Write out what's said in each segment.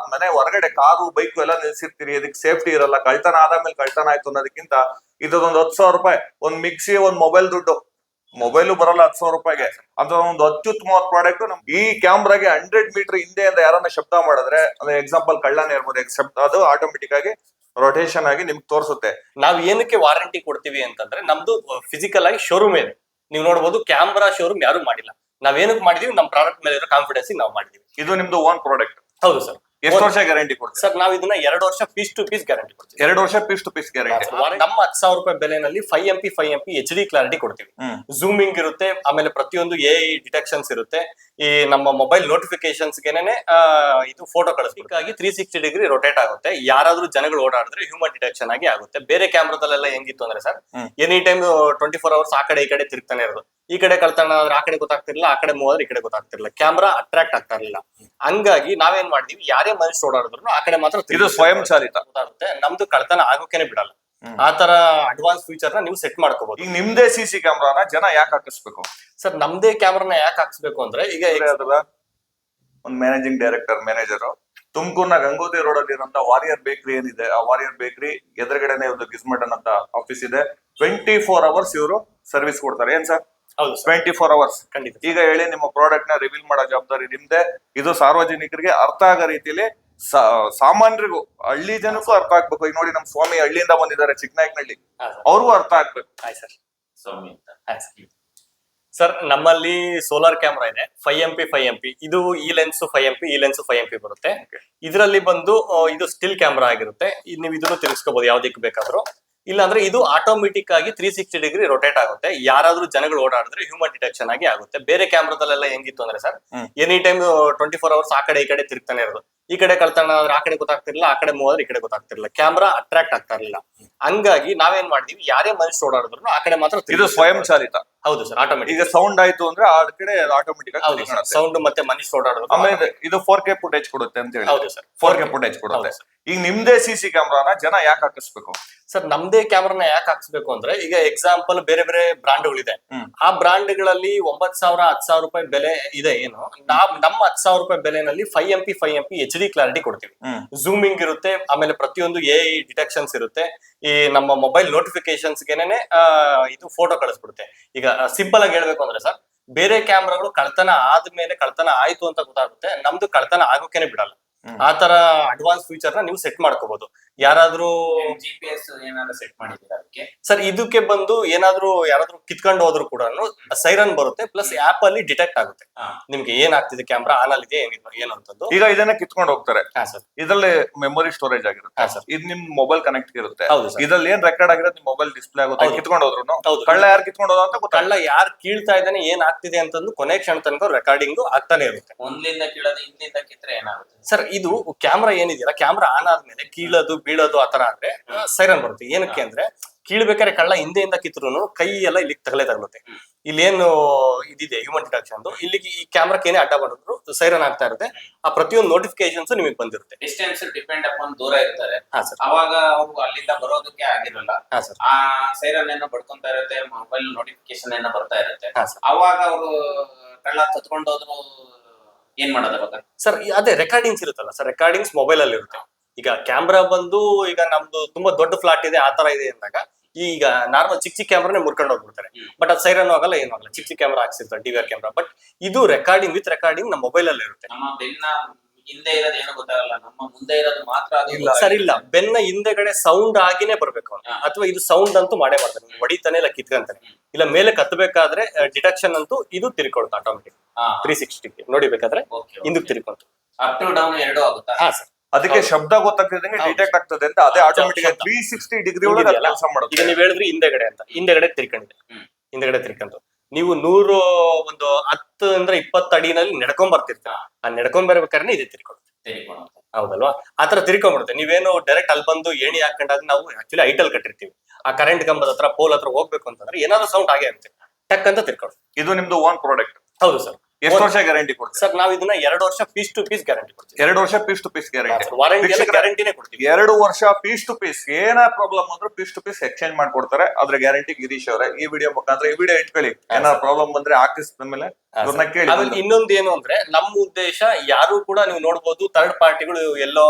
ಆದ್ಮೇಲೆ ಹೊರಗಡೆ car bike ಎಲ್ಲ ನಿಲ್ಸಿರ್ತೀರಿ, ಇದಕ್ಕೆ ಸೇಫ್ಟಿ ಇರಲ್ಲ, ಕಳ್ತನ ಆದ್ಮೇಲೆ ಕಳ್ತನ ಆಯ್ತು ಅನ್ನೋದಕ್ಕಿಂತ ಇದೊಂದು 10,000 ರೂಪಾಯಿ, ಒಂದ್ ಮಿಕ್ಸಿ, ಒಂದ್ ಮೊಬೈಲ್ ದುಡ್ಡು, ಮೊಬೈಲು ಬರಲ್ಲ 10,000 ರೂಪಾಯಿಗೆ ಅಂತ ಒಂದು ಅತ್ಯುತ್ತಮವಾದ ಪ್ರಾಡಕ್ಟ್. ಈ ಕ್ಯಾಮ್ರಾಗೆ 100 ಮೀಟರ್ ಹಿಂದೆಯಿಂದ ಯಾರನ್ನ ಶಬ್ದ ಮಾಡಿದ್ರೆ, ಅಂದ್ರೆ ಎಕ್ಸಾಂಪಲ್ ಕಳ್ಳನೇ ಇರ್ಬೋದು, ಶಬ್ದ ಅದು ಆಟೋಮೆಟಿಕ್ ಆಗಿ ರೊಟೇಷನ್ ಆಗಿ ನಿಮ್ಗೆ ತೋರಿಸುತ್ತೆ. ನಾವ್ ಏನಕ್ಕೆ ವಾರಂಟಿ ಕೊಡ್ತೀವಿ ಅಂತಂದ್ರೆ ನಮ್ದು ಫಿಸಿಕಲ್ ಆಗಿ ಶೋರೂಮ್ ಇದೆ. ನೀವು ನೋಡಬಹುದು ಕ್ಯಾಮ್ರಾ ಶೋರೂಮ್ ಯಾರು ಮಾಡಿಲ್ಲ. ನಾವೇನಕ್ಕೆ ಮಾಡಿದೀವಿ, ನಮ್ ಪ್ರಾಡಕ್ಟ್ ಮೇಲೆ ಇರೋ ಕಾನ್ಫಿಡೆನ್ಸ್ ನಾವು ಮಾಡಿದೀವಿ. ಇದು ನಿಮ್ದು ಓನ್ ಪ್ರಾಡಕ್ಟ್? ಹೌದು ಸರ್. ಎಷ್ಟು ವರ್ಷ ಗ್ಯಾರಂಟಿ ಕೊಡ್ತೀವಿ ಸರ್? ನಾವು ಇದನ್ನ 2 ವರ್ಷ ಪೀಸ್ ಟು ಪೀಸ್ ಗ್ಯಾರಂಟಿ ಕೊಡ್ತೀವಿ. 2 ವರ್ಷ ಪೀಸ್ ಟು ಪೀಸ್ ಗ್ಯಾರಂಟಿ. ನಮ್ಮ 10,000 ರೂಪಾಯಿ ಬೆಲೆನಲ್ಲಿ 5MP HD ಕ್ಲಾರಿಟಿ ಕೊಡ್ತೀವಿ. ಝೂಮಿಂಗ್ ಇರುತ್ತೆ, ಆಮೇಲೆ ಪ್ರತಿಯೊಂದು AI ಡಿಟೆಕ್ಷನ್ಸ್ ಇರುತ್ತೆ. ಈ ನಮ್ಮ ಮೊಬೈಲ್ ನೋಟಿಫಿಕೇಶನ್ಸ್ ಗೆನೆ ಇದು ಫೋಟೋ ಕಳಿಸ್ಬೇಕಾಗಿ 360 ಡಿಗ್ರಿ ರೊಟೇಟ್ ಆಗುತ್ತೆ. ಯಾರಾದ್ರೂ ಜನಗಳು ಓಡಾಡಿದ್ರೆ ಹ್ಯೂಮನ್ ಡಿಟೆಕ್ಷನ್ ಆಗಿ ಆಗುತ್ತೆ. ಬೇರೆ ಕ್ಯಾಮ್ರಾದಲ್ಲೆಲ್ಲ ಹೆಂಗಿತ್ತು ಅಂದ್ರೆ ಸರ್, ಎನಿ ಟೈಮ್ 24 ಅವರ್ಸ್ ಆ ಕಡೆ ಈ ಕಡೆ ತಿರುಗ್ತಾನೆ ಇರೋದು. ಈ ಕಡೆ ಕಳ್ತನ ಆದ್ರೆ ಆ ಕಡೆ ಗೊತ್ತಾಗ್ತಿರ್ಲಿಲ್ಲ, ಆ ಕಡೆ ಮೂವ್ ಆದ್ರೆ ಈ ಕಡೆ ಗೊತ್ತಾಗ್ತಿರ್ಲಿಲ್ಲ, ಕ್ಯಾಮ್ರಾ ಅಟ್ರಾಕ್ಟ್ ಆಗ್ತಾ ಇರಲಿಲ್ಲ. ಹಂಗಾಗಿ ನಾವೇನ್ ಮಾಡಿದೀವಿ, ಯಾರೇ ಮನುಷ್ಯ ಓಡಾಡಿದ್ರು ಆ ಕಡೆ ಮಾತ್ರ ಇದು ಸ್ವಯಂ ಚಾಲಿತ ಗೊತ್ತಾಗುತ್ತೆ. ನಮ್ದು ಕಳ್ತನ ಆಗೋಕೆನೆ ಬಿಡಲ್ಲ. ಆ ತರ ಅಡ್ವಾನ್ಸ್ ಫೀಚರ್ ನ ನೀವು ಸೆಟ್ ಮಾಡ್ಕೋಬಹುದು. ಈಗ ನಿಮ್ದೇ CC ಕ್ಯಾಮ್ರಾನ ಜನ ಯಾಕೆ ಹಾಕಿಸ್ಬೇಕು ಸರ್? ನಮ್ದೇ ಕ್ಯಾಮ್ರಾನ ಯಾಕೆ ಹಾಕ್ಸ್ಬೇಕು ಅಂದ್ರೆ, ಈಗ ಒಂದು ಮ್ಯಾನೇಜಿಂಗ್ ಡೈರೆಕ್ಟರ್ ಮ್ಯಾನೇಜರ್ ತುಮಕೂರ್ನ ಗಂಗೋತ್ರಿ ರೋಡ್ ಅಲ್ಲಿ ಇರುವಂತ ವಾರಿಯರ್ ಬೇಕರಿ ಏನಿದೆ, ಆ ವಾರಿಯರ್ ಬೇಕರಿ ಎದುರುಗಡೆನೆ ಒಂದು ಗಿಸ್ಮಟನ್ ಅಂತ ಆಫೀಸ್ ಇದೆ. 24 ಅವರ್ಸ್ ಇವರು ಸರ್ವಿಸ್ ಕೊಡ್ತಾರೆ. ಏನ್ ಸರ್? ಹೌದು, 24 ಅವರ್ಸ್. ಖಂಡಿತ. ಈಗ ಹೇಳಿ, ನಿಮ್ಮ ಪ್ರಾಡಕ್ಟ್ ನ ರಿವೀಲ್ ಮಾಡೋ ಜವಾಬ್ದಾರಿ ನಿಮ್ದೆ. ಇದು ಸಾರ್ವಜನಿಕರಿಗೆ ಅರ್ಥ ಆಗೋ ರೀತಿಲಿ, ಸಾಮಾನ್ಯರಿಗೂ, ಹಳ್ಳಿ ಜನಕ್ಕೂ ಅರ್ಥ ಆಗ್ಬೇಕು. ಈಗ ನೋಡಿ, ನಮ್ ಸ್ವಾಮಿ ಹಳ್ಳಿಯಿಂದ ಬಂದಿದ್ದಾರೆ, ಚಿಕ್ಕನಾಯಕನಹಳ್ಳಿ, ಅವ್ರಿಗೂ ಅರ್ಥ ಆಗ್ಬೇಕು. ಸರ್, ನಮ್ಮಲ್ಲಿ ಸೋಲಾರ್ ಕ್ಯಾಮ್ರಾ ಇದೆ, 5MP. ಇದು ಈ ಲೆನ್ಸ್ 5MP, ಈ ಲೆನ್ಸ್ 5MP ಬರುತ್ತೆ. ಇದರಲ್ಲಿ ಬಂದು ಇದು ಸ್ಟಿಲ್ ಕ್ಯಾಮ್ರಾ ಆಗಿರುತ್ತೆ. ನೀವು ಇದನ್ನು ತಿರ್ಗಿಸ್ಕೋಬಹುದು ಯಾವ್ದಕ್ಕೆ ಬೇಕಾದ್ರೂ. ಇಲ್ಲಾಂದ್ರೆ ಇದು ಆಟೋಮೆಟಿಕ್ ಆಗಿ 360 ಡಿಗ್ರಿ ರೊಟೇಟ್ ಆಗುತ್ತೆ. ಯಾರಾದ್ರೂ ಜನಗಳು ಓಡಾಡಿದ್ರೆ ಹ್ಯೂಮನ್ ಡಿಟೆಕ್ಷನ್ ಆಗಿ ಆಗುತ್ತೆ. ಬೇರೆ ಕ್ಯಾಮ್ರಾದಲ್ಲೆಲ್ಲ ಹೆಂಗಿತ್ತು ಅಂದ್ರೆ ಸರ್, ಎನಿ ಟೈಮ್ 24 ಅವರ್ಸ್ ಆ ಕಡೆ ಈ ಕಡೆ ತಿರುಗ್ತಾನೆ ಇರೋದು. ಈ ಕಡೆ ಕಳ್ತನ ಆದ್ರೆ ಆ ಕಡೆ ಗೊತ್ತಾಗ್ತಿರ್ಲಿಲ್ಲ, ಆ ಕಡೆ ಮೂವ್ ಆದ್ರೆ ಈ ಕಡೆ ಗೊತ್ತಾಗ್ತಿರ್ಲಿಲ್ಲ, ಕ್ಯಾಮ್ರಾ ಅಟ್ರಾಕ್ಟ್ ಆಗ್ತಾ ಇರಲಿಲ್ಲ. ಹಂಗಾಗಿ ನಾವೇನ್ ಮಾಡಿದೀವಿ, ಯಾರೇ ಮನುಷ್ಯ ಓಡಾಡಿದ್ರು ಆ ಕಡೆ ಮಾತ್ರ. ಇದು ಸ್ವಯಂ ಚಾಲಿತ? ಹೌದು ಸರ್, ಆಟೋಮೆಟಿಕ್. ಈಗ ಸೌಂಡ್ ಆಯ್ತು ಅಂದ್ರೆ ಆ ಕಡೆ ಆಟೋಮೆಟಿಕ್ ಆಗಿ ಸೌಂಡ್ ಮತ್ತೆ ಮನುಷ್ಯ ಓಡಾಡೋದು. ಆಮೇಲೆ ಇದು 4K ಫುಟೇಜ್ ಕೊಡುತ್ತೆ ಅಂತ ಹೇಳಿ. ಹೌದು ಸರ್, 4K ಫುಟೇಜ್ ಕೊಡುತ್ತೆ. ಈಗ ನಿಮ್ದೇ CC ಕ್ಯಾಮ್ರಾನ ಜನ ಯಾಕೆ ಹಾಕಿಸ್ಬೇಕು? ಸರ್, ನಮ್ದೇ ಕ್ಯಾಮ್ರಾನ ಯಾಕೆ ಹಾಕ್ಸ್ಬೇಕು ಅಂದ್ರೆ, ಈಗ ಎಕ್ಸಾಂಪಲ್ ಬೇರೆ ಬೇರೆ ಬ್ರಾಂಡ್ಗಳಿದೆ. ಆ ಬ್ರಾಂಡ್ಗಳಲ್ಲಿ 9,000 10,000 ರೂಪಾಯಿ ಬೆಲೆ ಇದೆ. ಏನು ನಮ್ಮ 10,000 ರೂಪಾಯಿ ಬೆಲೆನಲ್ಲಿ 5MP HD ಕ್ಲಾರಿಟಿ ಕೊಡ್ತೀವಿ. ಝೂಮಿಂಗ್ ಇರುತ್ತೆ, ಆಮೇಲೆ ಪ್ರತಿಯೊಂದು AI ಡಿಟೆಕ್ಷನ್ಸ್ ಇರುತ್ತೆ. ಈ ನಮ್ಮ ಮೊಬೈಲ್ ನೋಟಿಫಿಕೇಶನ್ಸ್ ಗೆನೆ ಇದು ಫೋಟೋ ಕಳಿಸ್ಬಿಡುತ್ತೆ. ಈಗ ಸಿಂಪಲ್ ಆಗಿ ಹೇಳ್ಬೇಕು ಅಂದ್ರೆ ಸರ್, ಬೇರೆ ಕ್ಯಾಮ್ರಾಗಳು ಕಳ್ತನ ಆದ್ಮೇಲೆ ಕಳ್ತನ ಆಯ್ತು ಅಂತ ಗೊತ್ತಾಗುತ್ತೆ, ನಮ್ದು ಕಳ್ತನ ಆಗೋಕೆನೆ ಬಿಡಲ್ಲ. ಆ ತರ ಅಡ್ವಾನ್ಸ್ ಫೀಚರ್ ನ ನೀವು ಸೆಟ್ ಮಾಡ್ಕೋಬಹುದು. ಯಾರಾದ್ರೂ GPS ಏನಾದ್ರು ಸೆಟ್ ಮಾಡಿದೀರಾ ಅದಕ್ಕೆ? ಸರ್, ಇದಕ್ಕೆ ಬಂದು ಯಾರಾದ್ರೂ ಕಿತ್ಕೊಂಡು ಹೋದ್ರು ಕೂಡ ಸೈರನ್ ಬರುತ್ತೆ, ಪ್ಲಸ್ ಆಪ್ ಅಲ್ಲಿ ಡಿಟೆಕ್ಟ್ ಆಗುತ್ತೆ ನಿಮ್ಗೆ ಏನಾಗ್ತಿದೆ, ಕ್ಯಾಮ್ರಾ ಆನ್ ಅಲ್ಲಿ ಇದೆ ಏನು ಅಂತದ್ದು. ಈಗ ಇದನ್ನ ಕಿತ್ಕೊಂಡು ಹೋಗ್ತಾರೆ. ಸರ್, ಇದ್ರಲ್ಲಿ ಮೆಮೊರಿ ಸ್ಟೋರೇಜ್ ಆಗಿರುತ್ತೆ. ಇದು ನಿಮ್ ಮೊಬೈಲ್ ಕನೆಕ್ಟ್ ಇರುತ್ತೆ. ಇದ್ರಲ್ಲಿ ಏನ್ ರೆಕಾರ್ಡ್ ಆಗಿರೋದು ನಿಮ್ ಮೊಬೈಲ್ ಡಿಸ್ಪ್ಲೇ ಆಗುತ್ತೆ. ಕಿತ್ಕೊಂಡು ಹೋದ್ರು ಕಳ್ಳ ಯಾರು ಕಿತ್ಕೊಂಡು ಹೋದ ಅಂತ ಕಳ್ಳ ಯಾರು ಕೀಳ್ತಾ ಇದ್ದಾನೆ, ಏನ್ ಆಗ್ತಿದೆ ಅಂತಂದು ಕೊನೆ ಕ್ಷಣ ತನಕ ರೆಕಾರ್ಡಿಂಗ್ ಆಗ್ತಾನೆ ಇರುತ್ತೆ. ಒಂದ್ಲಿಂದ ಕೀಳೋದು, ಹಿಂದಿಂದ ಕಿತ್ರೆ ಏನಾಗುತ್ತೆ? ಸರ್, ಇದು ಕ್ಯಾಮ್ರಾ ಏನಿದೆಯಲ್ಲ, ಕ್ಯಾಮ್ರಾ ಆನ್ ಆದ್ಮೇಲೆ ಕೀಳೋದು ಬೀಳೋದು ಆತರ ಆದ್ರೆ ಸೈರನ್ ಬರುತ್ತೆ. ಏನಕ್ಕೆ ಅಂದ್ರೆ, ಕೀಳ್ಬೇಕಾದ್ರೆ ಕಳ್ಳ ಹಿಂದೆಯಿಂದ ಕಿತ್ರು ಕೈ ಎಲ್ಲ ಇಲ್ಲಿ ತಗಲುತ್ತೆ. ಇಲ್ಲೇನು ಇದಿದೆ ಹ್ಯೂಮನ್ ಡಿಟೆಕ್ಷನ್, ಇಲ್ಲಿಗೆ ಈ ಕ್ಯಾಮ್ರಾಕ್ಕೆ ಏನೇ ಅಡ್ಡ ಮಾಡಿದ್ರು ಸೈರನ್ ಆಗ್ತಾ ಇರುತ್ತೆ. ಆ ಪ್ರತಿಯೊಂದು ನೋಟಿಫಿಕೇಶನ್ಸ್ ನಿಮಗೆ ಬಂದಿರುತ್ತೆ. ಡಿಸ್ಟೆನ್ಸ್ ಡಿಪೆಂಡ್ ಅಪಾನ್ ದೂರ ಇರ್ತಾರೆ, ಅವಾಗ ಅವ್ರು ಅಲ್ಲಿಂದ ಬರೋದಕ್ಕೆ ಆಗಿರಲ್ಲ. ಆ ಸೈರನ್ ಏನೋ ಬಡ್ಕೊಂತ ಇರುತ್ತೆ, ಮೊಬೈಲ್ ನೋಟಿಫಿಕೇಶನ್ ಏನೋ ಬರ್ತಾ ಇರುತ್ತೆ. ಅವಾಗ ಅವರು ಕಳ್ಳ ಕತ್ಕೊಂಡು ಹೋದ್ರು ಏನ್ ಮಾಡೋದು ಅವಾಗ? ಸರ್, ಅದೇ ರೆಕಾರ್ಡಿಂಗ್ಸ್ ಇರುತ್ತಲ್ಲ ಸರ್, ರೆಕಾರ್ಡಿಂಗ್ಸ್ ಮೊಬೈಲ್ ಅಲ್ಲಿ ಇರುತ್ತೆ. ಈಗ ಕ್ಯಾಮ್ರಾ ಬಂದು, ಈಗ ನಮ್ದು ತುಂಬಾ ದೊಡ್ಡ ಫ್ಲಾಟ್ ಇದೆ, ಆ ತರ ಇದೆ ಅಂದಾಗ ಈಗ ನಾರ್ಮಲ್ ಚಿಕ್ಕ ಕ್ಯಾಮ್ರಾನೇ ಮುರ್ಕೊಂಡು ಹೋಗ್ಬಿಡ್ತಾರೆ. ಬಟ್ ಅದು ಸೈರನ್ ಆಗಲ್ಲ, ಏನು ಆಗಲ್ಲ. ಚಿಕ್ಕ ಕ್ಯಾಮ್ರಾ ಹಾಕ್ಸಿರ್ತಾರೆ, DVR ಕ್ಯಾಮ್ರಾ. ಬಟ್ ಇದು ರೆಕಾರ್ಡಿಂಗ್ ವಿತ್ ರೆಕಾರ್ಡಿಂಗ್ ನಮ್ಮ ಮೊಬೈಲ್ ಅಲ್ಲಿ ಇರುತ್ತೆ. ನಮ್ಮ ಬೆನ್ನ ಹಿಂದೆ ಇರೋದು ಏನೋ ಗೊತ್ತಾಗಲ್ಲ, ನಮ್ಮ ಮುಂದೆ ಇರೋದು ಮಾತ್ರ. ಸರ್, ಇಲ್ಲ, ಬೆನ್ನ ಹಿಂದೆಗಡೆ ಸೌಂಡ್ ಆಗಿನೇ ಬರ್ಬೇಕು, ಅಥವಾ ಇದು ಸೌಂಡ್ ಅಂತೂ ಮಾಡೇ ಮಾಡ್ತಾರೆ. ಹೊಡಿತಾನೆ ಇಲ್ಲ ಕಿತ್ಕೊಂತಾನೆ ಇಲ್ಲ, ಮೇಲೆ ಕತ್ತಬೇಕಾದ್ರೆ ಡಿಟೆಕ್ಷನ್ ಅಂತೂ ಇದು ತಿರ್ಕೊಳುತ್ತೆ ಆಟೋಮೆಟಿಕ್. 360 ನೋಡಿಬೇಕಾದ್ರೆ ಹಿಂದಕ್ಕೆ ತಿರ್ಕೊಂತು. ಅಪ್ ಟು ಡೌನ್ ಎರಡು ಆಗುತ್ತಾ? ಹಾ ಸರ್, ಅದಕ್ಕೆ ಶಬ್ದ ಗೊತ್ತಾಗ್ತಿದ್ದಂಗೆ ಡಿಟೆಕ್ಟ್ ಆಗ್ತದೆ ಅಂತ, ಅದೇ ಆಟೋಮೆಟಿಕ್ 360 ಡಿಗ್ರಿ ಒಳಗೆ ಕೆಲಸ ಮಾಡುತ್ತೆ. ಈಗ ನೀವ್ ಹೇಳಿದ್ರಿ ಹಿಂದೆಗಡೆ ಅಂತ, ಹಿಂದೆಗಡೆ ತಿರ್ಕೊಂಡಿದೆ, ಹಿಂದೆಗಡೆ ತಿರ್ಕೊಂಡು ನೀವು 10 ಅಂದ್ರೆ 20 ಅಡಿನಲ್ಲಿ ನಡ್ಕೊಂಡ್ ಬರ್ತಿರ್ತೀರ. ಆ ನಡ್ಕೊಂಡ್ ಬರ್ಬೇಕಾದ್ರೆ ಇದೆ ತಿರ್ಕೊಳ್ಳುತ್ತೆ, ಹೌದಲ್ವಾ? ಆತರ ತಿರ್ಕೊಂಡ್ಬಿಡುತ್ತೆ. ನೀವೇನು ಡೈರೆಕ್ಟ್ ಅಲ್ಲಿ ಬಂದು ಏಣಿ ಹಾಕೊಂಡಾಗ, ನಾವು ಆಕ್ಚುಲಿ ಐಟಲ್ ಕಟ್ಟಿರ್ತೀವಿ, ಆ ಕರೆಂಟ್ ಕಂಬದ ಹತ್ರ, ಪೋಲ್ ಹತ್ರ ಹೋಗ್ಬೇಕು ಅಂತಂದ್ರೆ ಏನಾದ್ರು ಸೌಂಡ್ ಆಗೇ ಇರುತ್ತೆ, ಟಕ್ ಅಂತ ತಿರ್ಕೊಳ್ಳುತ್ತೆ. ಇದು ನಿಮ್ದು ಓನ್ ಪ್ರಾಡಕ್ಟ್? ಹೌದು ಸರ್. ಎಷ್ಟು ವರ್ಷ ಗ್ಯಾರಂಟಿ ಕೊಡ್ತೀವಿ ಸರ್ ನಾವು ಇದನ್ನ 2 ವರ್ಷ ಪೀಸ್ ಟು ಪೀಸ್ ಗ್ಯಾರಂಟಿ ಕೊಡ್ತೀವಿ. 2 ವರ್ಷ piece to piece guarantee. Warranty ಗ್ಯಾರಂಟಿನೇ ಕೊಡ್ತೀವಿ. 2 ವರ್ಷ ಪೀಸ್ ಟು ಪೀಸ್ ಏನ ಪ್ರಾಬ್ಲಮ್ ಅಂದ್ರೂ ಪೀಸ್ ಟು ಪೀಸ್ ಎಕ್ಸ್ಚೇಂಜ್ ಮಾಡ್ಕೊಡ್ತಾರೆ. ಅದ್ರ ಗ್ಯಾರಂಟಿ ಗಿರೀಶ್ ಅವರೇ ಈ ವಿಡಿಯೋ ಮುಖಾಂತರ ಈ ವಿಡಿಯೋ ಇಟ್ಕೊಳ್ಳಿ. ಏನಾದ್ರು ಪ್ರಾಬ್ಲಮ್ ಬಂದ್ರೆ ಹಾಕಿಸಿದ ಮೇಲೆ ಇವ್ರನ್ನ ಕೇಳಿ. ಆಮೇಲೆ ಇನ್ನೊಂದು ಏನು ಅಂದ್ರೆ ನಮ್ಮ ಉದ್ದೇಶ ಯಾರು ಕೂಡ ನೀವು ನೋಡ್ಬೋದು ಥರ್ಡ್ ಪಾರ್ಟಿಗಳು ಎಲ್ಲೋ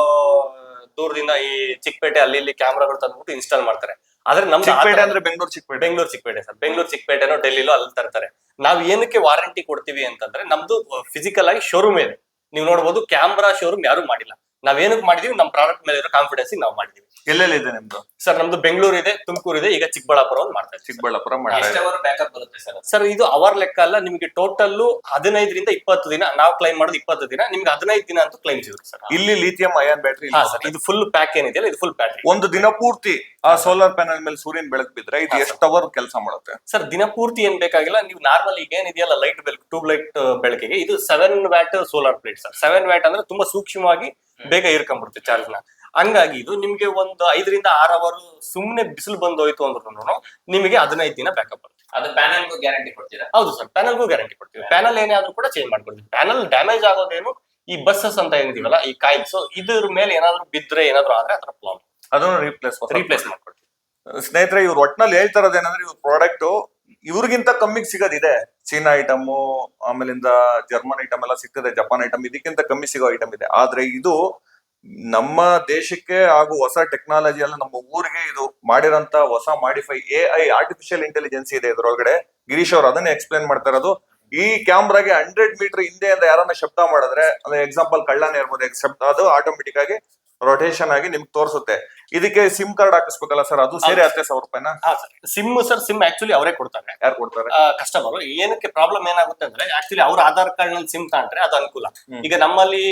ದೂರದಿಂದ ಈ ಚಿಕ್ಕಪೇಟೆ ಅಲ್ಲಿ ಇಲ್ಲಿ ಕ್ಯಾಮ್ರಾಗಳು ತಂದ್ಬಿಟ್ಟು ಇನ್ಸ್ಟಾಲ್ ಮಾಡ್ತಾರೆ. ಆದ್ರೆ ನಮ್ದು ಚಿಕ್ಕಪೇಟೆ ಅಂದ್ರೆ ಬೆಂಗಳೂರು ಚಿಕ್ಕಪೇಟೆ ಸರ್, ಬೆಂಗಳೂರು ಚಿಕ್ಕಪೇಟೆನೋ ಡೆಲ್ಲಿಲೋ ಅಲ್ಲಿ ತರ್ತಾರೆ. ನಾವ್ ಏನಕ್ಕೆ ವಾರಂಟಿ ಕೊಡ್ತೀವಿ ಅಂತಂದ್ರೆ ನಮ್ದು ಫಿಸಿಕಲ್ ಆಗಿ ಶೋರೂಮ್ ಇದೆ. ನೀವು ನೋಡ್ಬೋದು ಕ್ಯಾಮ್ರಾ ಶೋರೂಮ್ ಯಾರು ಮಾಡಿಲ್ಲ. ನಾವೇನಕ್ಕೆ ಮಾಡಿದೀವಿ ನಮ್ಮ ಪ್ರಾಡಕ್ಟ್ ಮೇಲೆ ಇರೋ ಕಾನ್ಫಿಡೆನ್ಸ್ ನಾವು ಮಾಡಿದೀವಿ. ಎಲ್ಲೆಲ್ಲಿ ಇದೆ ನಿಮ್ದು? ಸರ್ ನಮ್ದು ಬೆಂಗಳೂರು ಇದೆ, ತುಮಕೂರು ಇದೆ, ಈಗ ಚಿಕ್ಕಬಳ್ಳಾಪುರ ಮಾಡ್ತಾ ಇದ್ದೀವಿ. ಚಿಕ್ಕಬಳ್ಳಾಪುರ ಮಾಡ್ತಾ ಬ್ಯಾಕಪ್ ಬರುತ್ತೆ ಸರ್. ಸರ್ ಇದು ಅವರ್ ಲೆಕ್ಕ ಅಲ್ಲ, ನಿಮಗೆ ಟೋಟಲ್ 15 ರಿಂದ 20 ದಿನ. ನಾವು ಕ್ಲೈಮ್ ಮಾಡೋದು 20 ದಿನ, ನಿಮ್ಗೆ 15 ದಿನ ಅಂತ ಕ್ಲೈಮ್ ಸಿಗುತ್ತೆ ಸರ್. ಇಲ್ಲಿ ಲಿಥಿಯಂ ಅಯಾನ್ ಬ್ಯಾಟ್ರಿ. ಇದು ಫುಲ್ ಪ್ಯಾಕ್ ಏನಿದೆಯಲ್ಲ ಇದು ಫುಲ್ ಬ್ಯಾಟ್ರಿ. ಒಂದು ದಿನ ಪೂರ್ತಿ ಆ ಸೋಲಾರ್ ಪ್ಯಾನಲ್ ಮೇಲೆ ಸೂರ್ಯನ ಬೆಳಕು ಬಿದ್ರೆ ಇದು ಎಷ್ಟು ಅವರ್ ಕೆಲಸ ಮಾಡುತ್ತೆ? ಸರ್ ದಿನ ಪೂರ್ತಿ ಏನ್ ಬೇಕಾಗಿಲ್ಲ. ನೀವು ನಾರ್ಮಲ್ ಈಗ ಏನಿದೆಯಲ್ಲ ಲೈಟ್ ಬೆಳಕು, ಟ್ಯೂಬ್ ಲೈಟ್ ಬೆಳಕಿಗೆ ಇದು 7 watt solar plate sir. 7 watt ಅಂದ್ರೆ ತುಂಬಾ ಸೂಕ್ಷ್ಮವಾಗಿ ಬೇಗ ಹೀರ್ಕೊಂಡ್ಬಿಡುತ್ತೆ ಚಾರ್ಜ್ ನ. ಹಂಗಾಗಿ ಇದು ನಿಮ್ಗೆ ಒಂದು 5 ರಿಂದ 6 ಅವರ್ ಸುಮ್ನೆ ಬಿಸಿಲು ಬಂದೋಯ್ತು ಅಂದ್ರೂ ನಿಮಗೆ 15 ದಿನ ಬ್ಯಾಕಪ್ ಬರುತ್ತೆ. ಅದು ಪ್ಯಾನಲ್ಗೂ ಗ್ಯಾರಂಟಿ ಕೊಡ್ತೀರಾ? ಹೌದು ಸರ್, ಪ್ಯಾನಲ್ಗೂ ಗ್ಯಾರಂಟಿ ಕೊಡ್ತೀವಿ. ಪ್ಯಾನಲ್ ಏನೇ ಆದ್ರೂ ಕೂಡ ಚೇಂಜ್ ಮಾಡ್ಕೊಡ್ತೀವಿ. ಪ್ಯಾನಲ್ ಡ್ಯಾಮೇಜ್ ಆಗೋದೇನು ಈ ಬಸ್ಸಸ್ ಅಂತ ಏನಿದೀವಲ್ಲ ಈ ಕಾಯಿಲ್ಸ್, ಇದ್ರ ಮೇಲೆ ಏನಾದ್ರು ಬಿದ್ರೆ ಏನಾದ್ರು ಆದ್ರೆ ಅದರ ಪ್ರಾಬ್ಲಮ್ ಅದನ್ನು ರೀಪ್ಲೇಸ್ ಮಾಡ್ಕೊಡ್ತೀವಿ. ಸ್ನೇಹಿತರೆ ಇವ್ರು ಒಟ್ನಲ್ಲಿ ಹೇಳ್ತಾರದೇನಂದ್ರೆ ಇವ್ರ ಪ್ರಾಡಕ್ಟ್ ಇವ್ರಿಗಿಂತ ಕಮ್ಮಿಗೆ ಸಿಗೋದಿದೆ. ಚೀನಾ ಐಟಮ್, ಆಮೇಲಿಂದ ಜರ್ಮನ್ ಐಟಮ್ ಎಲ್ಲ ಸಿಗ್ತದೆ, ಜಪಾನ್ ಐಟಮ್ ಇದಕ್ಕಿಂತ ಕಮ್ಮಿ ಸಿಗೋ ಐಟಮ್ ಇದೆ. ಆದ್ರೆ ಇದು ನಮ್ಮ ದೇಶಕ್ಕೆ ಹಾಗೂ ಹೊಸ ಟೆಕ್ನಾಲಜಿ ಎಲ್ಲ ನಮ್ಮ ಊರಿಗೆ ಇದು ಮಾಡಿರೋಂತ ಹೊಸ ಮಾಡಿಫೈ AI ಆರ್ಟಿಫಿಷಿಯಲ್ ಇಂಟೆಲಿಜೆನ್ಸ್ ಇದೆ ಇದ್ರೊಳಗಡೆ. ಗಿರೀಶ್ ಅವ್ರು ಅದನ್ನೇ ಎಕ್ಸ್ಪ್ಲೇನ್ ಮಾಡ್ತಾ ಇರೋದು. ಈ ಕ್ಯಾಮ್ರಾಗೆ 100 ಮೀಟರ್ ಹಿಂದೆಯಿಂದ ಯಾರನ್ನ ಶಬ್ದ ಮಾಡಿದ್ರೆ, ಅಂದ್ರೆ ಎಕ್ಸಾಂಪಲ್ ಕಳ್ಳನೇ ಇರ್ಬೋದು, ಶಬ್ದ ಅದು ಆಟೋಮೆಟಿಕ್ ಆಗಿ ರೊಟೇಷನ್ ಆಗಿ ನಿಮ್ಗೆ ತೋರಿಸುತ್ತೆ. ಇದಕ್ಕೆ ಸಿಮ್ ಕಾರ್ಡ್ ಹಾಕಿಸ್ಬೇಕಲ್ಲ ಸರ್, ಅದು ಸೇರಿ 10,000 ರೂಪಾಯಿನ? ಸಿಮ್ ಆಕ್ಚುಲಿ ಅವರೇ ಕೊಡ್ತಾರೆ. ಯಾರು ಕೊಡ್ತಾರೆ? ಕಸ್ಟಮರ್. ಏನಕ್ಕೆ ಪ್ರಾಬ್ಲಮ್ ಏನಾಗುತ್ತೆ ಅಂದ್ರೆ ಆಕ್ಚುಲಿ ಅವ್ರ ಆಧಾರ್ ಕಾರ್ಡ್ ನಲ್ಲಿ ಸಿಮ್ ತಗೊಂಡ್ರೆ ಅದು ಅನುಕೂಲ. ಈಗ ನಮ್ಮಲ್ಲಿ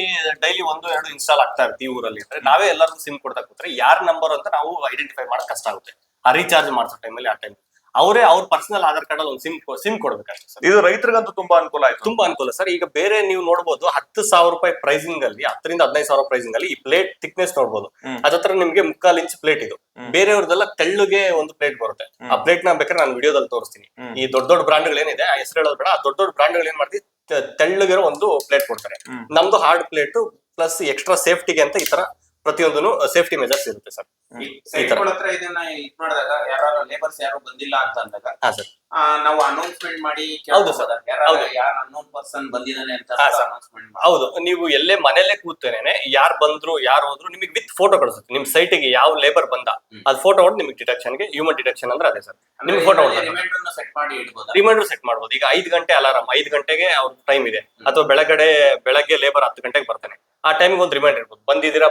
ಡೈಲಿ 1-2 ಇನ್ಸ್ಟಾಲ್ ಆಗ್ತಾ ಇರ್ತೀವಿ ಊರಲ್ಲಿ ಅಂದ್ರೆ ನಾವೇ ಎಲ್ಲರಿಗೂ ಸಿಮ್ ಕೊಡ್ತಾ ಕೂತ್ರೆ ಯಾರ್ ನಂಬರ್ ಅಂತ ನಾವು ಐಡೆಂಟಿಫೈ ಮಾಡಕ್ ಕಷ್ಟ ಆಗುತ್ತೆ. ಆ ರೀಚಾರ್ಜ್ ಮಾಡಿಸೋ ಟೈಮಲ್ಲಿ ಆ ಟೈಮ್ ಅವರೇ ಅವ್ರ ಪರ್ಸನಲ್ ಆಧಾರ್ ಕಾರ್ಡ್ ಅಲ್ಲಿ ಒಂದು ಸಿಮ್ ಕೊಡ್ಬೇಕಷ್ಟೇ ಸರ್. ಇದು ರೈತರಿಗಂತೂ ತುಂಬಾ ಅನುಕೂಲ ಆಯ್ತು. ತುಂಬಾ ಅನುಕೂಲ ಸರ್. ಈಗ ಬೇರೆ ನೀವು ನೋಡಬಹುದು 10,000 ರೂಪಾಯಿ ಪ್ರೈಸಿಂಗ್ ಅಲ್ಲಿ 10 ರಿಂದ 15,000 ಪ್ರೈಸಿಂಗ್ ಅಲ್ಲಿ ಈ ಪ್ಲೇಟ್ ಥಿಕ್ನೆಸ್ ನೋಡಬಹುದು. ಅದತ್ರ ನಿಮ್ಗೆ 3/4 ಇಂಚ್ ಪ್ಲೇಟ್ ಇದು. ಬೇರೆಯವ್ರದೆಲ್ಲ ತೆಳ್ಳುಗೆ ಒಂದು ಪ್ಲೇಟ್ ಬರುತ್ತೆ. ಆ ಪ್ಲೇಟ್ ನ ಬೇಕಾದ್ರೆ ನಾನು ವಿಡಿಯೋದಲ್ಲಿ ತೋರಿಸ್ತೀನಿ. ಈ ದೊಡ್ಡ ಬ್ರಾಂಡ್ ಗಳು ಏನಿದೆ ಆ ಹೆಸರು ಹೇಳೋದು ಬೇಡ. ಆ ದೊಡ್ಡ ಬ್ರಾಂಡ್ ಗಳು ಏನ್ ಮಾಡ್ತೀವಿ, ತೆಳ್ಳಗಿರೋ ಒಂದು ಪ್ಲೇಟ್ ಕೊಡ್ತಾರೆ. ನಮ್ದು ಹಾರ್ಡ್ ಪ್ಲೇಟ್ ಪ್ಲಸ್ ಎಕ್ಸ್ಟ್ರಾ ಸೇಫ್ಟಿಗೆ ಅಂತ ಈ ತರ ಪ್ರತಿಯೊಂದು ಸೇಫ್ಟಿ ಮೆಜರ್ಸ್ ಇರುತ್ತೆ ಸರ್. ಇದನ್ನ ಇದ್ ಮಾಡಿದಾಗ ಯಾರು ಲೇಬರ್ಸ್ ಯಾರು ಬಂದಿಲ್ಲ ಅಂತ ಅಂದಾಗ ಸರ್ ನಾವು ಅನೌನ್ಸ್ಮೆಂಟ್ ಮಾಡಿ, ಹೌದು ಸರ್, ಯಾರು ಅನ್ನೋನ್ ಪರ್ಸನ್ ಬಂದಿದ್ದಾನೆ ಅಂತ ಅನೌನ್ಸ್ಮೆಂಟ್ ಮಾಡಿ. ಹೌದು, ನೀವು ಎಲ್ಲೇ ಮನೇಲೆ ಕೂತೇನೆ ಯಾರು ಬಂದ್ರು ಯಾರು ಹೋದ್ರು ನಿಮಗೆ ವಿತ್ ಫೋಟೋ ಕಳಿಸುತ್ತೆ. ನಿಮ್ ಸೈಟಿಗೆ ಯಾವ ಲೇಬರ್ ಬಂದ ಅದು ಫೋಟೋ ಹೊಡೆದು ನಿಮಗೆ ಡಿಟೆಕ್ಷನ್ಗೆ, ಹ್ಯೂಮನ್ ಡಿಟೆಕ್ಷನ್ ಅಂದ್ರೆ ಅದೇ ಸರ್. ನಿಮ್ಗೆ ಫೋಟೋ ರಿಮೈಂಡರ್ ಸೆಟ್ ಮಾಡಿ ಇಡ್ಬೋದು. ರಿಮೈಂಡರ್ ಸೆಟ್ ಮಾಡ್ಬೋದು. ಈಗ 5 ಗಂಟೆ ಅಲಾರಾಮ್, 5 ಗಂಟೆಗೆ ಅವ್ರ ಟೈಮ್ ಇದೆ, ಅಥವಾ ಬೆಳಗ್ಗೆ ಲೇಬರ್ 10 ಗಂಟೆಗೆ ಬರ್ತಾನೆ, ಆ ಟೈಮ್ಗೆ ಒಂದು ರಿಮೈಂಡರ್ ಇರ್ಬೋದು. ಬಂದಿದ್ದೀರಾ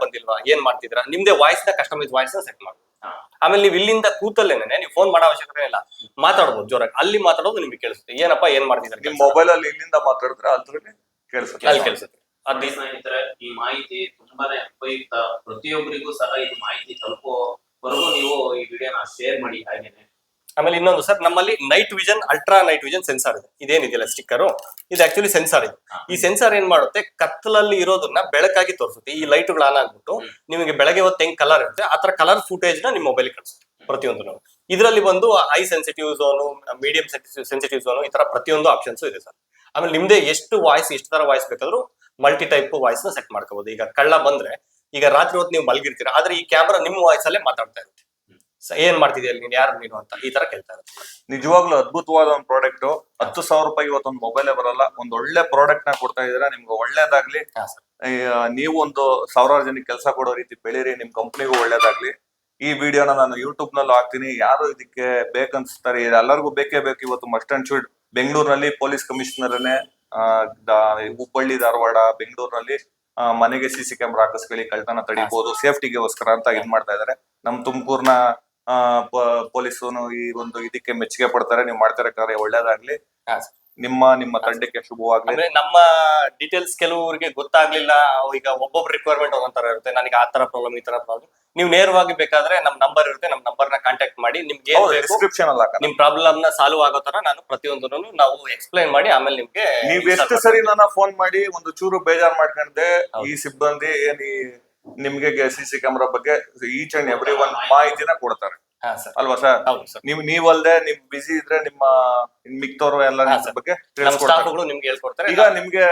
ಬಂದಿಲ್ವಾ, ಏನ್ ಮಾಡ್ತಿದ್ದೀರಾ, ನಿಮ್ದೇ ವಾಯ್ಸ್ ನ ಕಸ್ಟಮೈಸ್ ವಾಯ್ಸ್ ನ ಸೆಟ್ ಮಾಡ್ಬೋದು. ಆಮೇಲೆ ನೀವು ಇಲ್ಲಿಂದ ಕೂತಲ್ಲೇನೆ ನೀವು ಫೋನ್ ಮಾಡೋ ಅವಶ್ಯಕತೆ ಇಲ್ಲ, ಮಾತಾಡ್ಬೋದು ಜೋರಾಗಿ. ಅಲ್ಲಿ ಮಾತಾಡೋದು ನಿಮ್ಗೆ ಕೇಳಿಸುತ್ತೆ, ಏನಪ್ಪಾ ಏನ್ ಮಾಡ್ತಿದ್ದಾರೆ. ನಿಮ್ ಮೊಬೈಲ್ ಅಲ್ಲಿ ಇಲ್ಲಿಂದ ಮಾತಾಡಿದ್ರೆ ಅದ್ರಲ್ಲಿ ಕೇಳಿಸುತ್ತೆ, ಅಲ್ಲಿ ಕೇಳಿಸುತ್ತೆ. ಸ್ನೇಹಿತರೆ, ಈ ಮಾಹಿತಿ ತುಂಬಾನೇ ಉಪಯುಕ್ತ. ಪ್ರತಿಯೊಬ್ಬರಿಗೂ ಸಹ ಇದು ಮಾಹಿತಿ ತಲುಪುವವರೆಗೂ ನೀವು ಈ ವಿಡಿಯೋನ ಶೇರ್ ಮಾಡಿ. ಹಾಗೇನೆ ಆಮೇಲೆ ಇನ್ನೊಂದು ಸರ್, ನಮ್ಮಲ್ಲಿ night vision, ultra night vision sensor ಇದೆ. ಇದೇನಿದೆಯಲ್ಲ ಸ್ಟಿಕ್ಕರ್, ಇದು ಆಕ್ಚುಲಿ ಸೆನ್ಸಾರ್ ಇದೆ. ಈ ಸೆನ್ಸಾರ್ ಏನ್ ಮಾಡುತ್ತೆ, ಕತ್ತಲಲ್ಲಿ ಇರೋದನ್ನ ಬೆಳಕಾಗಿ ತೋರಿಸುತ್ತೆ. ಈ ಲೈಟ್ಗಳು ಆನ್ ಆಗ್ಬಿಟ್ಟು ನಿಮಗೆ ಬೆಳಗ್ಗೆ ಹೊತ್ತು ಹೆಂಗ್ ಕಲರ್ ಇರುತ್ತೆ ಆ ತರ ಕಲರ್ ಫುಟೇಜ್ ನ ನಿಮ್ ಮೊಬೈಲ್ ಕಳಿಸುತ್ತೆ ಪ್ರತಿಯೊಂದು. ಇದರಲ್ಲಿ ಬಂದು I sensitive zone, medium sensitive zone, ಈ ತರ ಪ್ರತಿಯೊಂದು ಆಪ್ಷನ್ಸ್ ಇದೆ ಸರ್. ಆಮೇಲೆ ನಿಮ್ದೇ ಎಷ್ಟು ತರ ವಾಯ್ಸ್ ಬೇಕಾದ್ರೂ ಮಲ್ಟಿ ಟೈಪ್ ವಾಯ್ಸ್ ನ ಸೆಟ್ ಮಾಡ್ಕೋಬಹುದು. ಈಗ ಕಳ್ಳ ಬಂದ್ರೆ, ಈಗ ರಾತ್ರಿ ಹೊತ್ತು ನೀವು ಮಲಗಿರ್ತೀರಾ, ಆದ್ರೆ ಈ ಕ್ಯಾಮ್ರಾ ನಿಮ್ಮ ವಾಯ್ಸ್ ಅಲ್ಲೇ ಮಾತಾಡ್ತಾ ಇರುತ್ತೆ. ಏನ್ ಮಾಡ್ತಿದ್ಯಾ ನೀನ್, ಯಾರು ನೀನು ಅಂತ ಈ ತರ ಕೇಳ್ತಾ ಇರುತ್ತೆ. ನಿಜವಾಗ್ಲೂ ಅದ್ಭುತವಾದ ಒಂದು ಪ್ರಾಡಕ್ಟ್. 10,000 ರೂಪಾಯಿ ಇವತ್ತೊಂದು ಮೊಬೈಲೇ ಬರಲ್ಲ. ಒಂದ್ ಒಳ್ಳೆ ಪ್ರಾಡಕ್ಟ್ ನ ಕೊಡ್ತಾ ಇದೀರಾ, ನಿಮ್ಗೆ ಒಳ್ಳೇದಾಗ್ಲಿ. ನೀವು ಒಂದು 1000 ಜನಕ್ಕೆ ಕೆಲಸ ಕೊಡೋ ರೀತಿ ಬೆಳೀರಿ, ನಿಮ್ ಕಂಪ್ನಿಗೂ ಒಳ್ಳೇದಾಗ್ಲಿ. ಈ ವಿಡಿಯೋನ ನಾನು ಯೂಟ್ಯೂಬ್ ನಲ್ಲೂ ಹಾಕ್ತೀನಿ. ಯಾರು ಇದಕ್ಕೆ ಬೇಕನ್ಸ್ತಾರೆ, ಎಲ್ಲರಿಗೂ ಬೇಕೇ ಬೇಕು. ಇವತ್ತು ಮಸ್ಟ್ ಅಂಡ್ ಶುಡ್ ಬೆಂಗಳೂರಿನಲ್ಲಿ ಪೊಲೀಸ್ ಕಮಿಷನರ್ನೇ, ಹುಬ್ಬಳ್ಳಿ, ಧಾರವಾಡ, ಬೆಂಗಳೂರಿನಲ್ಲಿ ಮನೆಗೆ CC ಕ್ಯಾಮ್ರಾ ಹಾಕಿಸ್ಕೊಳ್ಳಿ, ಕಳ್ತನ ತಡಿಬಹುದು, ಸೇಫ್ಟಿಗೋಸ್ಕರ ಅಂತ ಇದ್ ಮಾಡ್ತಾ ಇದಾರೆ. ನಮ್ ತುಮಕೂರ್ನ ಪೊಲೀಸರು ಈ ಒಂದು ಇದಕ್ಕೆ ಮೆಚ್ಚುಗೆ ಪಡ್ತಾರೆ. ನೀವು ಮಾಡ್ತಿರೋ ಕಾರ್ಯ ಒಳ್ಳೇದಾಗ್ಲಿ. ನಿಮ್ಮ ತಂಡಕ್ಕೆ ಶುಭವಾಗ್ಲಿ. ನಮ್ಮ ಡೀಟೇಲ್ಸ್ ಕೆಲವರಿಗೆ ಗೊತ್ತಾಗ್ಲಿಲ್ಲ. ಈಗ ಒಬ್ಬೊಬ್ರು ರಿಕ್ವೈರ್ಮೆಂಟ್ ಒಂದೊಂದರ ಇರುತ್ತೆ. ನನಗೆ ಆ ತರ ಪ್ರಾಬ್ಲಮ್, ಈ ತರ ಪ್ರಾಬ್ಲಮ್, ನೀವು ನೇರವಾಗಿ ಬೇಕಾದ್ರೆ ನಮ್ ನಂಬರ್ ಇರುತ್ತೆ, ನಮ್ ನಂಬರ್ ನ ಕಾಂಟ್ಯಾಕ್ಟ್ ಮಾಡಿ ನಿಮ್ಗೆ ಡಿಸ್ಕ್ರಿಪ್ಷನ್ ಅಲ್ಲಿ ನಿಮ್ ಪ್ರಾಬ್ಲಮ್ ನ ಸಾಲ್ವ್ ಆಗೋ ತರ ನಾನು ಪ್ರತಿಯೊಂದನ್ನು ನಾವು ಎಕ್ಸ್ಪ್ಲೈನ್ ಮಾಡಿ ಆಮೇಲೆ ನಿಮ್ಗೆ. ನೀವ್ ಎಷ್ಟು ಸರಿ ನನ್ನ ಫೋನ್ ಮಾಡಿ ಒಂದು ಚೂರು ಬೇಜಾರ್ ಮಾಡ್ಕೊಂಡೆ, ಈ ಸಿಬ್ಬಂದಿ ನಿಮ್ಗೆ CC ಕ್ಯಾಮ್ರಾ ಬಗ್ಗೆ ಈಚ್ ಅಂಡ್ ಎವ್ರಿ ಒನ್ ಮಾಹಿತಿನ ಕೊಡ್ತಾರೆ. ಹಾ ಸರ್ ಅಲ್ವಾ ಸರ್? ಹೌದು ಸರ್. ನೀವಲ್ದೆ ನಿಮ್ ಬಿಸಿ ಇದ್ರೆ ನಿಮ್ಮ ಮಿಕ್ತವ್ರು ಎಲ್ಲ ಹಾ, ನಿಮ್ ಸರ್. ಬಗ್ಗೆ ನಮ್ಮ ತಿಳಿಸ್ಕೊಡ್ತಾರೆ. ಸ್ಟಾಫ್ಗಳು ನಿಮ್ಗೆ ಹೇಳ್ಕೊಡ್ತಾರೆ. ಈಗ ನಿಮ್ಗೆ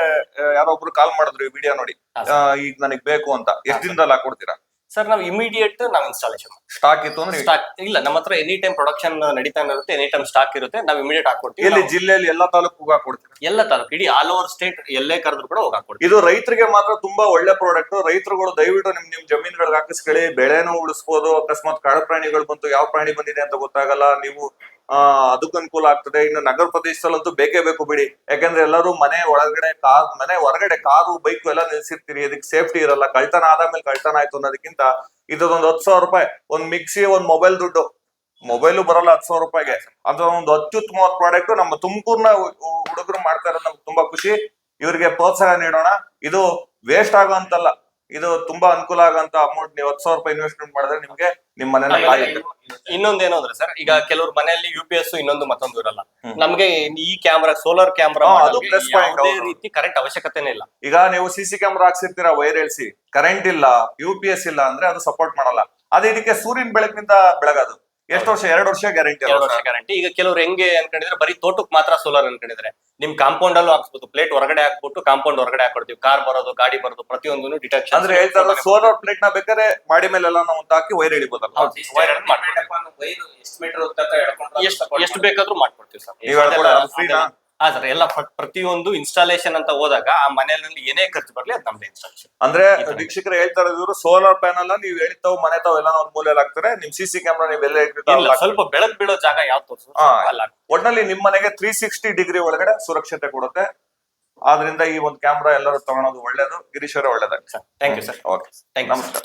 ಯಾರೋ ಒಬ್ರು ಕಾಲ್ ಮಾಡಿದ್ರು ಈ ವಿಡಿಯೋ ನೋಡಿ, ಹಾ, ಸರ್. ಈಗ ನನಗ್ ಬೇಕು ಅಂತ, ಎಷ್ಟ್ ದಿನದಲ್ಲಿ ಹಾಕೊಡ್ತೀರಾ? ಸರ್ ನಾವು ಇಮಿಡಿಯೇಟ್ ನಾವು ಇನ್ಸ್ಟಾಲೇಷನ್ ಸ್ಟಾಕ್ ಇತ್ತು ಅಂದ್ರೆ ಸ್ಟಾಕ್ ಇಲ್ಲ, ನಮ್ಮ ಹತ್ರ ಎನಿ ಟೈಮ್ ಪ್ರೊಡಕ್ಷನ್ ನಡೀತಾ ಇರುತ್ತೆ, ಎನಿ ಟೈಮ್ ಸ್ಟಾಕ್ ಇರುತ್ತೆ, ನಾವು ಇಮಿಡಿಯೇಟ್ ಹಾಕೊಡ್ತೀವಿ. ಎಲ್ಲಿ ನಾವು ಜಿಲ್ಲೆಯಲ್ಲಿ ಎಲ್ಲಾ ತಾಲೂಕು ಹಾಕೊಡ್ತೀರಾ? ಎಲ್ಲ ತಾಲೂಕು ಇಡೀ ಆಲ್ ಓವರ್ ಸ್ಟೇಟ್ ಎಲ್ಲೇ ಕರೆದ್ರು ಕೂಡ ಹೋಗಿ ಹಾಕೊಡ್ತೀವಿ. ಇದು ರೈತರಿಗೆ ಮಾತ್ರ ತುಂಬಾ ಒಳ್ಳೆ ಪ್ರಾಡಕ್ಟ್. ರೈತರುಗಳು ದಯವಿಟ್ಟು ನಿಮ್ ಜಮೀನುಗಳಿಗೆ ಹಾಕಿಸ್ಕೊಳ್ಳಿ, ಬೆಳೆನೂ ಉಳಿಸ್ಬೋದು. ಅಕಸ್ಮಾತ್ ಕಾಡು ಪ್ರಾಣಿಗಳು ಬಂತು, ಯಾವ ಪ್ರಾಣಿ ಬಂದಿದೆ ಅಂತ ಗೊತ್ತಾಗಲ್ಲ, ನೀವು ಅದಕ್ಕೆ ಅನುಕೂಲ ಆಗ್ತದೆ. ಇನ್ನು ನಗರ ಪ್ರದೇಶದಲ್ಲಂತೂ ಬೇಕೇ ಬೇಕು ಬಿಡಿ, ಯಾಕಂದ್ರೆ ಎಲ್ಲರೂ ಮನೆ ಹೊರಗಡೆ ಕಾರು ಬೈಕ್ ಎಲ್ಲ ನಿಲ್ಸಿರ್ತೀರಿ, ಇದಕ್ಕೆ ಸೇಫ್ಟಿ ಇರಲ್ಲ. ಕಳ್ತನ ಆದಾದ್ಮೇಲೆ ಕಳ್ತನ ಆಯ್ತು ಅನ್ನೋದಕ್ಕಿಂತ ಇದೊಂದು 10,000 ರೂಪಾಯಿ, ಒಂದ್ ಮಿಕ್ಸಿ, ಒಂದ್ ಮೊಬೈಲ್ ದುಡ್ಡು, ಮೊಬೈಲು ಬರಲ್ಲ 10,000 ರೂಪಾಯಿಗೆ. ಅಂತ ಒಂದು ಅತ್ಯುತ್ತಮವಾದ ಪ್ರಾಡಕ್ಟ್ ನಮ್ಮ ತುಮಕೂರ್ನ ಹುಡುಗರು ಮಾಡ್ತಾ ಇರೋದು ನಮ್ಗೆ ತುಂಬಾ ಖುಷಿ. ಇವ್ರಿಗೆ ಪ್ರೋತ್ಸಾಹ ನೀಡೋಣ. ಇದು ವೇಸ್ಟ್ ಆಗೋಂತಲ್ಲ, ಇದು ತುಂಬಾ ಅನುಕೂಲ ಆಗಂತ ಅಮೌಂಟ್. ನೀವು 10,000 ರೂಪಾಯಿ ಇನ್ವೆಸ್ಟ್ಮೆಂಟ್ ಮಾಡಿದ್ರೆ ನಿಮ್ಗೆ ನಿಮ್ ಮನೆ ಇನ್ನೊಂದೇನು ಅಂದ್ರೆ ಸರ್, ಈಗ ಕೆಲವ್ರ ಮನೆಯಲ್ಲಿ UPS ಇನ್ನೊಂದು ಮತ್ತೊಂದು ಇರಲ್ಲ. ನಮ್ಗೆ ಈ ಕ್ಯಾಮ್ರಾ, ಸೋಲಾರ್ ಕ್ಯಾಮ್ರಾ ಅದು plus point. ಯಾವುದೇ ಹೌದು. ರೀತಿ ಕರೆಂಟ್ ಅವಶ್ಯಕತೆನೇ ಇಲ್ಲ. ಈಗ ನೀವು CC ಕ್ಯಾಮ್ರಾ ಹಾಕ್ಸಿರ್ತೀರಾ, ವೈರ್ ಎಳ್ಸಿ, ಕರೆಂಟ್ ಇಲ್ಲ, UPS ಇಲ್ಲ ಅಂದ್ರೆ ಅದು ಸಪೋರ್ಟ್ ಮಾಡಲ್ಲ. ಅದೇ ಇದಕ್ಕೆ ಸೂರ್ಯನ ಬೆಳಕಿನಿಂದ ಬೆಳಗೋದು. ಎಷ್ಟು ವರ್ಷ? 2 ವರ್ಷ ಗ್ಯಾರಂಟಿ. 2 ವರ್ಷ ಗ್ಯಾರಂಟಿ. ಈಗ ಕೆಲವ್ರು ಹೆಂಗೆ ಅನ್ಕೊಂಡಿದ್ರೆ ಬರೀ ತೋಟಕ್ಕೆ ಮಾತ್ರ ಸೋಲಾರ್ ಅನ್ಕೊಂಡಿದ್ರೆ, ನಿಮ್ ಕಾಂಪೌಂಡ್ ಅಲ್ಲೂ ಹಾಕ್ಸ್ಬೋದು. ಪ್ಲೇಟ್ ಹೊರಗಡೆ ಹಾಕ್ಬಿಟ್ಟು ಕಾಂಪೌಂಡ್ ಹೊರಗಡೆ ಹಾಕೊಡ್ತೀವಿ. ಕಾರ್ ಬರೋದು, ಗಾಡಿ ಬರೋದು, ಪ್ರತಿಯೊಂದು ಡಿಟೆಕ್ಷನ್. ಅಂದ್ರೆ ಹೇಳ್ತಾರೆ ಸೋಲಾರ್ ಪ್ಲೇಟ್ ನ ಬೇಕಾದ್ರೆ ಮಾಡಿ ಮೇಲೆಲ್ಲ ನಾವು ಹಾಕಿ ವೈರ್ ಎಳಿಬೋದಲ್ಲ. ವೈರು ಎಷ್ಟು ಮೀಟರ್ ತನಕ ಎಳ್ಕೊಂಡ್ರೆ ಎಷ್ಟು ಬೇಕಾದ್ರೂ ಮಾಡ್ಕೊಡ್ತೀವಿ ಸರ್. ನೀವ್ ಹೇಳ್ಕೊಡೋದು ಫ್ರೀನಾ? ಹಾ ಸರ್, ಎಲ್ಲ ಪ್ರತಿಯೊಂದು ಇನ್ಸ್ಟಾಲೇಷನ್ ಅಂತ ಹೋದಾಗ ಆ ಮನೆಯಲ್ಲಿ ಏನೇ ಖರ್ಚು ಬರ್ಲಿ ಅದು ನಮ್ದು ಇನ್ಸ್ಟಾಲೇಷನ್. ಅಂದ್ರೆ ವೀಕ್ಷಕರು ಹೇಳ್ತಾ ಇರೋದು, ಸೋಲಾರ್ ಪ್ಯಾನಲ್ ನೀವು ಹೇಳಿತಾವ್ ಮನೆ ತಾವ್ ಎಲ್ಲ ಒಂದ್ ಮೂಲೆಯಲ್ಲಿ ಹಾಕ್ತಾರೆ. ನಿಮ್ CC ಕ್ಯಾಮ್ರಾ ನೀವೆಲ್ಲ ಇಲ್ಲ, ಸ್ವಲ್ಪ ಬೆಳಕ್ ಬೀಳೋ ಜಾಗ ಯಾವ್ದು ತೋರಿಸು ಅಲ್ಲ. ಒಟ್ನಲ್ಲಿ ನಿಮ್ ಮನೆಗೆ 360 ಡಿಗ್ರಿ ಒಳಗಡೆ ಸುರಕ್ಷತೆ ಕೊಡುತ್ತೆ. ಆದ್ರಿಂದ ಈ ಒಂದು ಕ್ಯಾಮ್ರಾ ಎಲ್ಲರೂ ತಗೊಳೋದು ಒಳ್ಳೇದು. ಗಿರೀಶ್ ಅವರೇ, ಒಳ್ಳೇದಾಗ. Thank you sir. Okay, thank you. ನಮಸ್ಕಾರ.